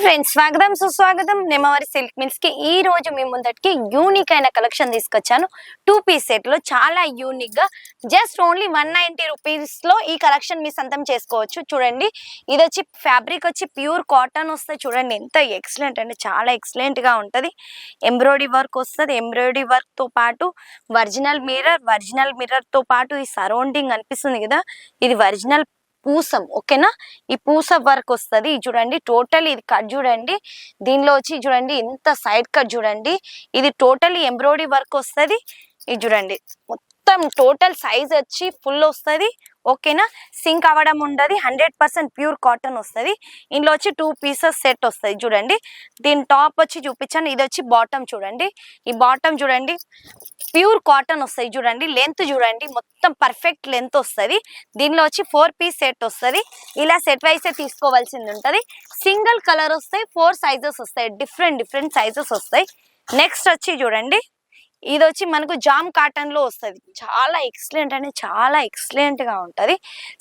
Friends, స్వాగతం సుస్వాగతం. నెమవారి silk mills కి ఈ రోజు మీ ముందటికి యూనిక్ అయిన కలెక్షన్ తీసుకొచ్చాను. 2 పీస్ సెట్ లో చాలా యూనిక్ గా జస్ట్ ఓన్లీ 190 రూపీస్ లో ఈ కలెక్షన్ మీ సొంతం చేసుకోవచ్చు. చూడండి, ఇది వచ్చి ఫ్యాబ్రిక్ వచ్చి ప్యూర్ కాటన్ వస్తుంది. చూడండి ఎంత ఎక్సలెంట్ అంటే చాలా ఎక్సలెంట్ గా ఉంటది. ఎంబ్రాయిడరీ వర్క్ వస్తుంది. ఎంబ్రాయిడరీ వర్క్ తో పాటు ఒరిజినల్ మిర్రర్ తో పాటు ఈ సరౌండింగ్ అనిపిస్తుంది కదా, ఇది ఒరిజినల్ పూసం. ఓకేనా, ఈ పూస వర్క్ వస్తుంది. చూడండి టోటల్ ఇది కట్ చూడండి, దీనిలో వచ్చి చూడండి ఇంత సైడ్ కట్ చూడండి, ఇది టోటల్ ఎంబ్రాయిడరీ వర్క్ వస్తుంది. ఇది చూడండి మొత్తం టోటల్ సైజ్ వచ్చి ఫుల్ వస్తుంది. ఓకేనా, సింక్ అవ్వడం ఉండదు. 100% ప్యూర్ కాటన్ వస్తుంది. ఇందులో వచ్చి 2 పీసెస్ సెట్ వస్తుంది. చూడండి, దీని టాప్ వచ్చి చూపించాను. ఇది వచ్చి బాటమ్ చూడండి, ఈ బాటమ్ చూడండి ప్యూర్ కాటన్ వస్తుంది. చూడండి లెంత్ చూడండి మొత్తం పర్ఫెక్ట్ లెంత్ వస్తుంది. దీనిలో వచ్చి 4 పీస్ సెట్ వస్తుంది. ఇలా సెట్ వైసే తీసుకోవాల్సింది ఉంటుంది. సింగిల్ కలర్ వస్తాయి, 4 సైజెస్ వస్తాయి, డిఫరెంట్ సైజెస్ వస్తాయి. నెక్స్ట్ వచ్చి చూడండి, ఇది వచ్చి మనకు జామ్ కాటన్ లో వస్తుంది. చాలా ఎక్సలెంట్ అంటే చాలా ఎక్సలెంట్ గా ఉంటది.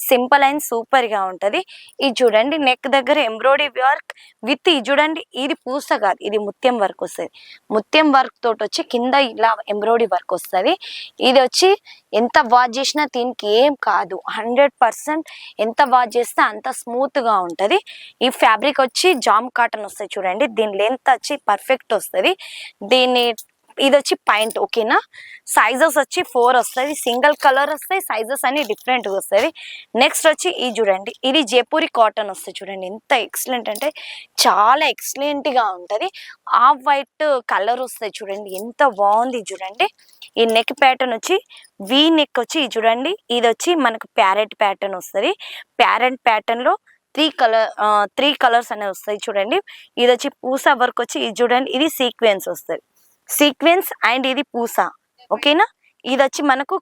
సింపుల్ అండ్ సూపర్ గా ఉంటది. ఇది చూడండి నెక్ దగ్గర ఎంబ్రాయిడరీ వర్క్ విత్ ఇది చూడండి, ఇది పూస కాదు, ఇది ముత్యం వర్క్ వస్తుంది. ముత్యం వర్క్ తోటి వచ్చి కింద ఇలా ఎంబ్రాయిడరీ వర్క్ వస్తుంది. ఇది వచ్చి ఎంత వాష్ చేసినా దీనికి ఏం కాదు. 100% ఎంత వాష్ చేస్తే అంత స్మూత్ గా ఉంటది. ఈ ఫ్యాబ్రిక్ వచ్చి జామ్ కాటన్ వస్తుంది. చూడండి దీని లెంత్ వచ్చి పర్ఫెక్ట్ వస్తుంది. దీన్ని ఇది వచ్చి పాయింట్. ఓకేనా, సైజెస్ వచ్చి 4 వస్తుంది. సింగిల్ కలర్ వస్తాయి, సైజెస్ అన్ని డిఫరెంట్ వస్తుంది. నెక్స్ట్ వచ్చి ఇది చూడండి, ఇది జైపూరి కాటన్ వస్తుంది. చూడండి ఎంత ఎక్సలెంట్ అంటే చాలా ఎక్సలెంట్ గా ఉంటది. ఆఫ్ వైట్ కలర్ వస్తుంది. చూడండి ఎంత బాగుంది. చూడండి ఈ నెక్ ప్యాటర్న్ వచ్చి వీ నెక్ వచ్చి చూడండి, ఇది వచ్చి మనకు ప్యారెట్ ప్యాటర్న్ వస్తుంది. ప్యారెట్ ప్యాటర్న్ లో 3 కలర్స్ అనేవి వస్తాయి. చూడండి, ఇది వచ్చి పూసా వర్క్ వచ్చి ఇది చూడండి, ఇది సీక్వెన్స్ వస్తుంది. సీక్వెన్స్ అండ్ ఇది పూస. ఓకేనా, ఇది వచ్చి మనకు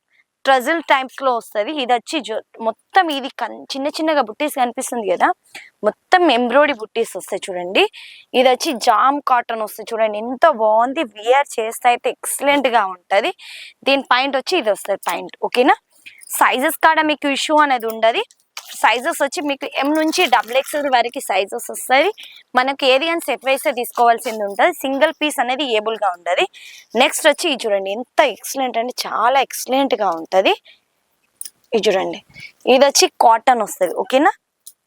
ట్రజల్ టైప్స్ లో వస్తుంది. ఇది వచ్చి మొత్తం ఇది చిన్నగా బుట్టీస్ కనిపిస్తుంది కదా, మొత్తం ఎంబ్రాయిడరీ బుట్టీస్ వస్తాయి. చూడండి ఇది వచ్చి జామ్ కాటన్ వస్తుంది. చూడండి ఎంత బాగుంది. వియర్ చేస్తే అయితే ఎక్సలెంట్ గా ఉంటది. దీని పాయింట్ వచ్చి ఇది వస్తుంది పాయింట్. ఓకేనా, సైజెస్ కాడ మీకు ఇష్యూ అనేది ఉండదు. సైజెస్ వచ్చి మీకు M నుంచి XXL వరకు సైజెస్ వస్తాయి. మనకి ఏది అని సెట్ వైసే తీసుకోవాల్సింది ఉంటుంది. సింగిల్ పీస్ అనేది ఏబుల్ గా ఉండదు. నెక్స్ట్ వచ్చి ఇది చూడండి ఎంత ఎక్సలెంట్ అంటే చాలా ఎక్సలెంట్ గా ఉంటది. ఇది చూడండి, ఇది వచ్చి కాటన్ వస్తుంది. ఓకేనా,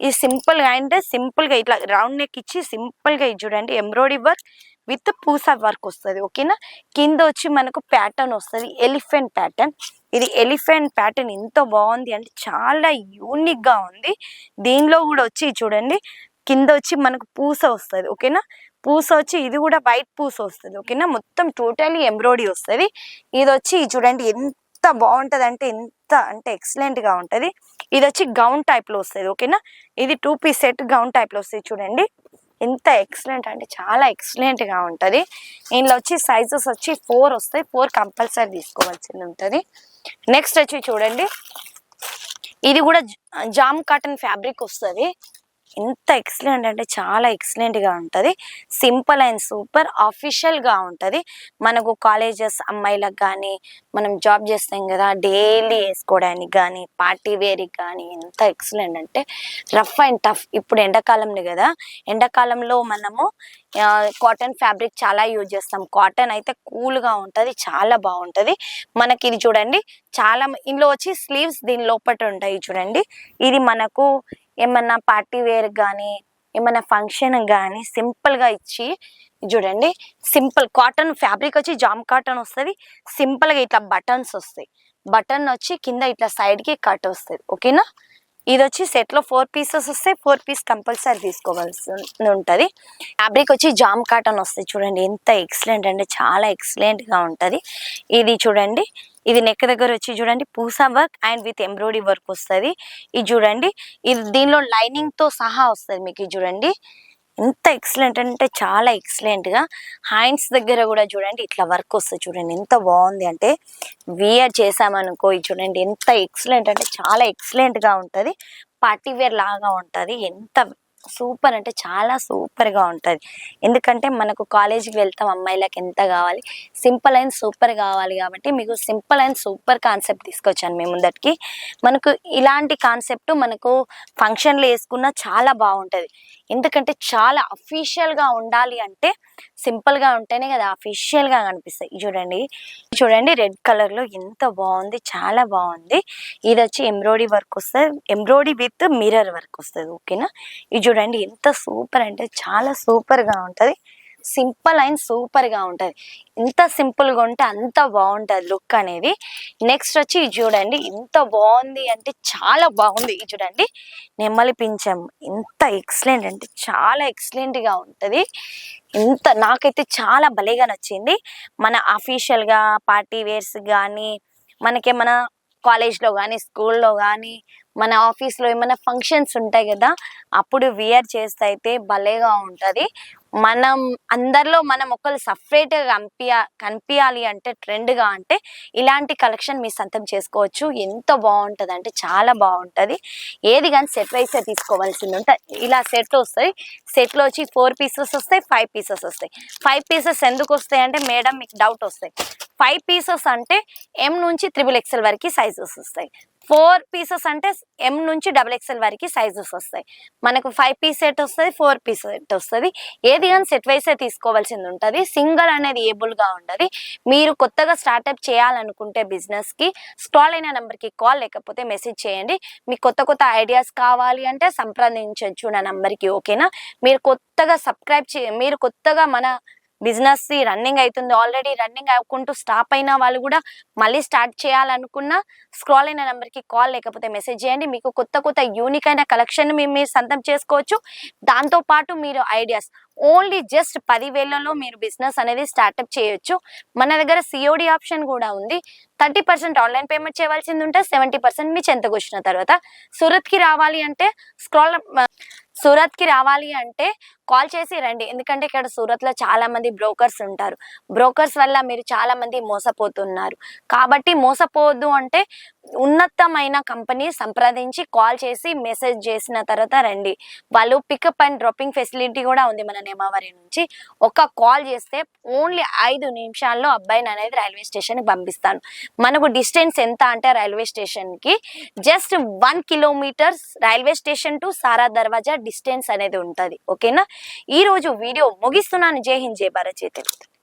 ఇది సింపుల్ గా అంటే సింపుల్ గా ఇట్లా రౌండ్ నెక్ ఇచ్చి సింపుల్ గా ఇది చూడండి embroidery work with Pusa work వస్తుంది. ఓకేనా, కింద వచ్చి మనకు ప్యాటర్న్ వస్తుంది, ఎలిఫెంట్ ప్యాటర్న్. ఇది ఎలిఫెంట్ ప్యాటర్న్ ఎంత బాగుంది అంటే చాలా యూనిక్ గా ఉంది. దీనిలో కూడా వచ్చి చూడండి కింద వచ్చి మనకు పూస వస్తుంది. ఓకేనా, పూస వచ్చి ఇది కూడా వైట్ పూస వస్తుంది. ఓకేనా, మొత్తం టోటలీ ఎంబ్రాయిడరీ వస్తుంది. ఇది వచ్చి చూడండి ఎంత బాగుంటది అంటే ఎక్సలెంట్ గా ఉంటది. ఇది వచ్చి గౌన్ టైప్ లో వస్తుంది. ఓకేనా, ఇది 2 పీస్ సెట్ గౌన్ టైప్ లో వస్తుంది. చూడండి ఎంత ఎక్సలెంట్ అంటే చాలా ఎక్సలెంట్ గా ఉంటది. ఇందులో వచ్చి సైజెస్ వచ్చి 4 వస్తాయి. 4 కంపల్సరీ తీసుకోవాల్సింది ఉంటుంది. నెక్స్ట్ వచ్చి చూడండి, ఇది కూడా జామ్ కాటన్ ఫ్యాబ్రిక్ వస్తుంది. ఎంత ఎక్సలెంట్ అంటే చాలా ఎక్సలెంట్ గా ఉంటది. సింపుల్ అండ్ సూపర్ ఆఫీషియల్ గా ఉంటది. మనకు కాలేజెస్ అమ్మాయిలకు కానీ, మనం జాబ్ చేస్తాం కదా డైలీ వేసుకోవడానికి కానీ, పార్టీ వేర్కి కానీ ఎంత ఎక్సలెంట్ అంటే రఫ్ అండ్ టఫ్. ఇప్పుడు ఎండాకాలంలో కదా, ఎండాకాలంలో మనము కాటన్ ఫ్యాబ్రిక్ చాలా యూజ్ చేస్తాం. కాటన్ అయితే కూల్ గా ఉంటది, చాలా బాగుంటది. మనకి ఇది చూడండి చాలా ఇందులో వచ్చి స్లీవ్స్ దీని లోపల ఉంటాయి. చూడండి ఇది మనకు ఏమన్నా పార్టీ వేర్ కానీ ఏమన్నా ఫంక్షన్ కానీ సింపుల్ గా ఇచ్చి చూడండి, సింపుల్ కాటన్ ఫ్యాబ్రిక్ వచ్చి జామ్ కాటన్ వస్తుంది. సింపుల్ గా ఇట్లా బటన్స్ వస్తాయి. బటన్ వచ్చి కింద ఇట్లా సైడ్ కి కట్ వస్తుంది. ఓకేనా, ఇది వచ్చి సెట్ లో 4 పీసెస్ వస్తాయి. 4 పీస్ కంపల్సరీ తీసుకోవాల్సి ఉంటది. ఫ్యాబ్రిక్ వచ్చి జామ్ కాటన్ వస్తుంది. చూడండి ఎంత ఎక్సలెంట్ అంటే చాలా ఎక్సలెంట్ గా ఉంటది. ఇది చూడండి, ఇది నెక్ దగ్గర వచ్చి చూడండి Pusa work and with embroidery work వస్తుంది. ఇది చూడండి, ఇది దీనిలో లైనింగ్ తో సహా వస్తుంది మీకు. ఇది చూడండి ఎంత ఎక్సలెంట్ అంటే చాలా ఎక్సలెంట్ గా. హ్యాండ్స్ దగ్గర కూడా చూడండి ఇట్లా వర్క్ వస్తుంది. చూడండి ఎంత బాగుంది అంటే వియర్ చేసామనుకో, ఇది చూడండి ఎంత ఎక్సలెంట్ అంటే చాలా ఎక్సలెంట్ గా ఉంటది. పార్టీ వేర్ లాగా ఉంటది. ఎంత సూపర్ అంటే చాలా సూపర్ గా ఉంటది. ఎందుకంటే మనకు కాలేజీకి వెళ్తాం అమ్మాయిలకు ఎంత కావాలి, సింపుల్ అండ్ సూపర్ కావాలి. కాబట్టి మీకు సింపుల్ అండ్ సూపర్ కాన్సెప్ట్ తీసుకొచ్చాను మీ ముందటికి. మనకు ఇలాంటి కాన్సెప్ట్ మనకు ఫంక్షన్లో వేసుకున్న చాలా బాగుంటది. ఎందుకంటే చాలా అఫీషియల్గా ఉండాలి అంటే సింపుల్గా ఉంటేనే కదా అఫీషియల్గా కనిపిస్తాయి. చూడండి రెడ్ కలర్లో ఎంత బాగుంది, చాలా బాగుంది. ఇది వచ్చి ఎంబ్రాయిడరీ వర్క్ వస్తుంది, ఎంబ్రాయిడరీ విత్ మిర్రర్ వర్క్ వస్తుంది. ఓకేనా, ఇది చూడండి ఎంత సూపర్ అంటే చాలా సూపర్గా ఉంటుంది. సింపుల్ అండ్ సూపర్గా ఉంటుంది. ఎంత సింపుల్గా ఉంటే అంత బాగుంటుంది లుక్ అనేది. నెక్స్ట్ వచ్చి ఇది చూడండి ఎంత బాగుంది అంటే చాలా బాగుంది. ఇది చూడండి నెమ్మలి పింఛం ఎంత ఎక్సలెంట్ అంటే చాలా ఎక్సలెంట్గా ఉంటుంది. నాకైతే చాలా భలేగా నచ్చింది. మన అఫీషియల్గా పార్టీ వేర్స్ కానీ, మనకేమైనా కాలేజ్లో కానీ స్కూల్లో కానీ మన ఆఫీస్లో ఏమైనా ఫంక్షన్స్ ఉంటాయి కదా, అప్పుడు వియర్ చేస్తే అయితే భలేగా ఉంటుంది. అందరిలో మనం ఒకళ్ళు సపరేట్గా కనిపించాలి అంటే ట్రెండ్గా అంటే ఇలాంటి కలెక్షన్ మీ సొంతం చేసుకోవచ్చు. ఎంత బాగుంటుంది అంటే చాలా బాగుంటుంది. ఏది కానీ సెట్ వైసే తీసుకోవాల్సింది ఉంటుంది. ఇలా సెట్ వస్తాయి. సెట్లో వచ్చి 4 పీసెస్ వస్తాయి, 5 పీసెస్ వస్తాయి. 5 పీసెస్ ఎందుకు వస్తాయి అంటే మేడం మీకు డౌట్ వస్తాయి. 5 పీసెస్ అంటే M నుంచి XXL వరకు సైజెస్ వస్తాయి. 4 పీసెస్ అంటే M నుంచి XXL వరకు సైజెస్ వస్తాయి. మనకు 5 పీస్ సెట్ వస్తుంది, 4 పీస్ సెట్ వస్తుంది. ఏది కానీ సెట్ వైసే తీసుకోవాల్సింది ఉంటుంది. సింగిల్ అనేది ఏబుల్గా ఉండదు. మీరు కొత్తగా స్టార్ట్అప్ చేయాలనుకుంటే బిజినెస్కి స్క్రాల్ అయిన నెంబర్కి కాల్ లేకపోతే మెసేజ్ చేయండి. మీకు కొత్త ఐడియాస్ కావాలి అంటే సంప్రదించవచ్చు నా నెంబర్కి. ఓకేనా, మీరు కొత్తగా మన బిజినెస్ రన్నింగ్ అవుతుంది, ఆల్రెడీ రన్నింగ్ అవ్వకుంటూ స్టాప్ అయిన వాళ్ళు కూడా మళ్ళీ స్టార్ట్ చేయాలనుకున్నా స్క్రాల్ అయిన నెంబర్కి కాల్ లేకపోతే మెసేజ్ చేయండి. మీకు కొత్త యూనిక్ అయిన కలెక్షన్ మీరు సొంతం చేసుకోవచ్చు. దాంతోపాటు మీరు ఐడియాస్ ఓన్లీ జస్ట్ 10,000లో మీరు బిజినెస్ అనేది స్టార్ట్అప్ చేయొచ్చు. మన దగ్గర COD ఆప్షన్ కూడా ఉంది. 30% ఆన్లైన్ పేమెంట్ చేయవలసింది ఉంటే 70% మీ చెంతకు వచ్చిన తర్వాత. సూరత్కి రావాలి అంటే కాల్ చేసి రండి. ఎందుకంటే ఇక్కడ సూరత్లో చాలా మంది బ్రోకర్స్ ఉంటారు. బ్రోకర్స్ వల్ల మీరు చాలా మంది మోసపోతున్నారు. కాబట్టి మోసపోవద్దు అంటే ఉన్నతమైన కంపెనీ సంప్రదించి కాల్ చేసి మెసేజ్ చేసిన తర్వాత రండి. వాళ్ళు పికప్ అండ్ డ్రాపింగ్ ఫెసిలిటీ కూడా ఉంది మన నేమావరి నుంచి. ఒక కాల్ చేస్తే ఓన్లీ 5 నిమిషాల్లో అబ్బాయిని అనేది రైల్వే స్టేషన్కి పంపిస్తాను. మనకు డిస్టెన్స్ ఎంత అంటే రైల్వే స్టేషన్కి just 1 kilometres railway station to సారా దర్వాజా డిస్టెన్స్ అనేది ఉంటుంది. ఓకేనా, ఈ రోజు వీడియో ముగిస్తున్నాను. జై హింద్, జై భారత్, జై తెలుగు.